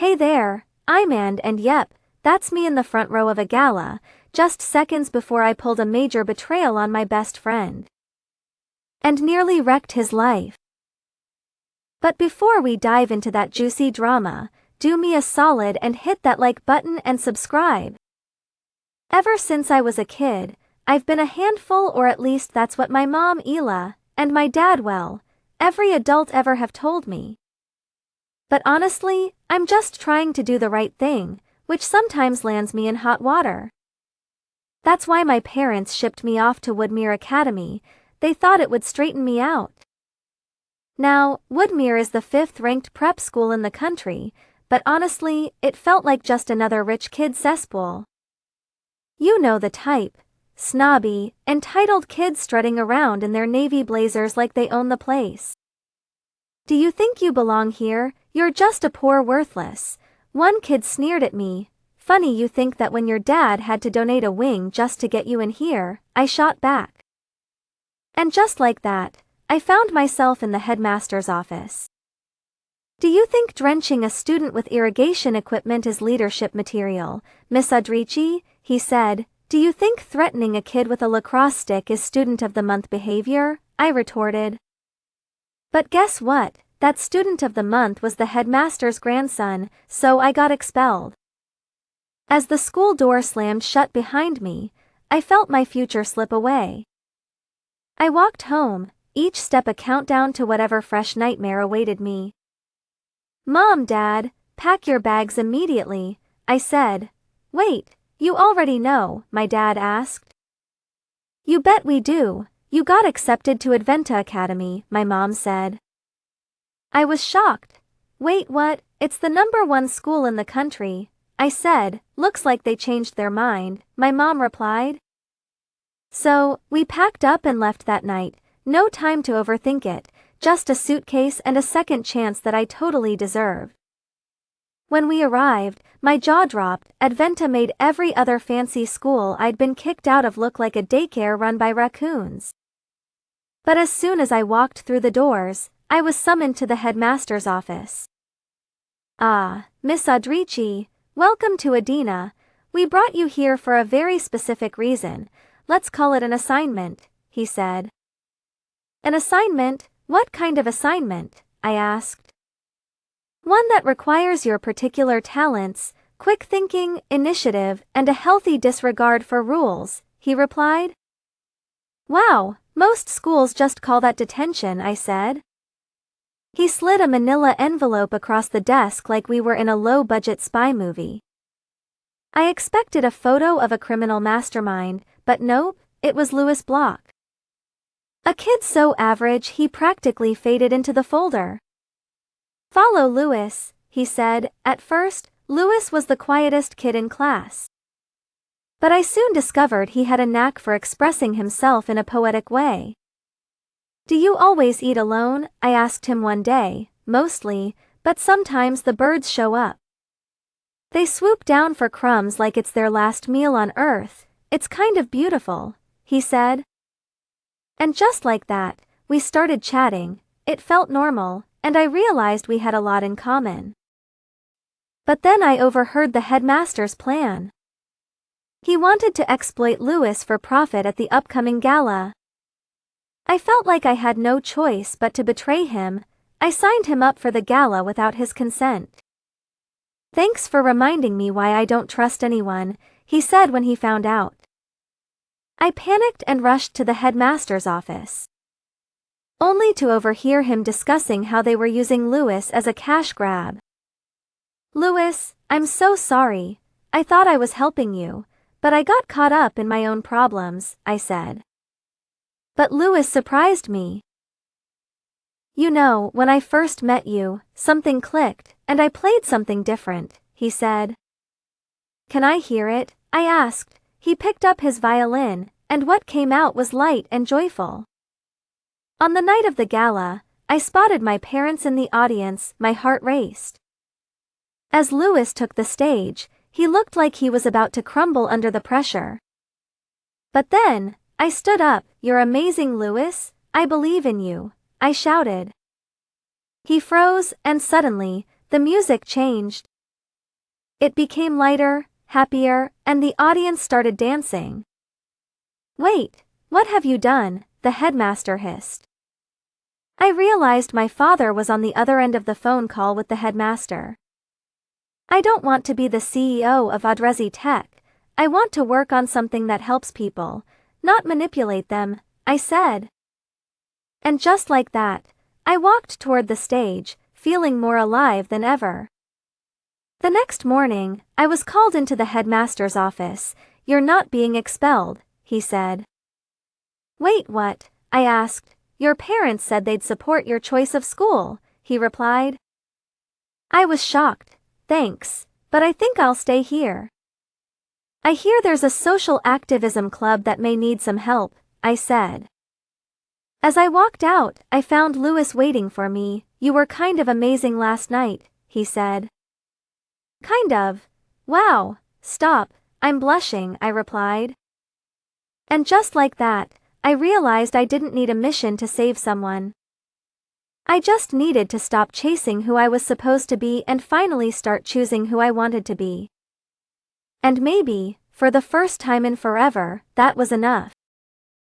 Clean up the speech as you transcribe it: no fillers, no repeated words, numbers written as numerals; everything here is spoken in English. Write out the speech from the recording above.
Hey there, and yep, that's me in the front row of a gala, just seconds before I pulled a major betrayal on my best friend. And nearly wrecked his life. But before we dive into that juicy drama, do me a solid and hit that like button and subscribe. Ever since I was a kid, I've been a handful, or at least that's what my mom Ela, and my dad, well, every adult ever have told me. But honestly, I'm just trying to do the right thing, which sometimes lands me in hot water. That's why my parents shipped me off to Woodmere Academy. They thought it would straighten me out. Now, Woodmere is the 5th-ranked prep school in the country, but honestly, it felt like just another rich kid cesspool. You know the type. Snobby, entitled kids strutting around in their navy blazers like they own the place. Do you think you belong here? You're just a poor worthless. One kid sneered at me. Funny you think that when your dad had to donate a wing just to get you in here, I shot back. And just like that, I found myself in the headmaster's office. Do you think drenching a student with irrigation equipment is leadership material, Miss Adrici? He said. Do you think threatening a kid with a lacrosse stick is student of the month behavior? I retorted. But guess what? That student of the month was the headmaster's grandson, so I got expelled. As the school door slammed shut behind me, I felt my future slip away. I walked home, each step a countdown to whatever fresh nightmare awaited me. Mom, Dad, pack your bags immediately, I said. Wait, you already know, my dad asked. You bet we do, you got accepted to Adventa Academy, my mom said. I was shocked. Wait, what? It's the #1 school in the country, I said. Looks like they changed their mind, my mom replied. So, we packed up and left that night, no time to overthink it, just a suitcase and a second chance that I totally deserved. When we arrived, my jaw dropped. Adventa made every other fancy school I'd been kicked out of look like a daycare run by raccoons. But as soon as I walked through the doors, I was summoned to the headmaster's office. Ah, Miss Adrici, welcome to Adina. We brought you here for a very specific reason. Let's call it an assignment, he said. An assignment? What kind of assignment? I asked. One that requires your particular talents, quick thinking, initiative, and a healthy disregard for rules, he replied. Wow, most schools just call that detention, I said. He slid a manila envelope across the desk like we were in a low-budget spy movie. I expected a photo of a criminal mastermind, but nope, it was Louis Block. A kid so average he practically faded into the folder. Follow Louis, he said. At first, Louis was the quietest kid in class. But I soon discovered he had a knack for expressing himself in a poetic way. Do you always eat alone? I asked him one day. Mostly, but sometimes the birds show up. They swoop down for crumbs like it's their last meal on Earth. It's kind of beautiful, he said. And just like that, we started chatting. It felt normal, and I realized we had a lot in common. But then I overheard the headmaster's plan. He wanted to exploit Louis for profit at the upcoming gala. I felt like I had no choice but to betray him. I signed him up for the gala without his consent. Thanks for reminding me why I don't trust anyone, he said when he found out. I panicked and rushed to the headmaster's office. Only to overhear him discussing how they were using Louis as a cash grab. Louis, I'm so sorry. I thought I was helping you, but I got caught up in my own problems, I said. But Louis surprised me. You know, when I first met you, something clicked, and I played something different, he said. Can I hear it? I asked. He picked up his violin, and what came out was light and joyful. On the night of the gala, I spotted my parents in the audience. My heart raced. As Louis took the stage, he looked like he was about to crumble under the pressure. But then, I stood up. You're amazing, Louis. I believe in you, I shouted. He froze, and suddenly, the music changed. It became lighter, happier, and the audience started dancing. "Wait, what have you done?" the headmaster hissed. I realized my father was on the other end of the phone call with the headmaster. "I don't want to be the CEO of Adresi Tech. I want to work on something that helps people, not manipulate them," I said. And just like that, I walked toward the stage, feeling more alive than ever. The next morning, I was called into the headmaster's office. "You're not being expelled," he said. "Wait, what?" I asked. "Your parents said they'd support your choice of school," he replied. I was shocked. "Thanks, but I think I'll stay here." "I hear there's a social activism club that may need some help," I said. As I walked out, I found Luis waiting for me. "You were kind of amazing last night," he said. "Kind of? Wow, stop, I'm blushing," I replied. And just like that, I realized I didn't need a mission to save someone. I just needed to stop chasing who I was supposed to be and finally start choosing who I wanted to be. And maybe, for the first time in forever, that was enough.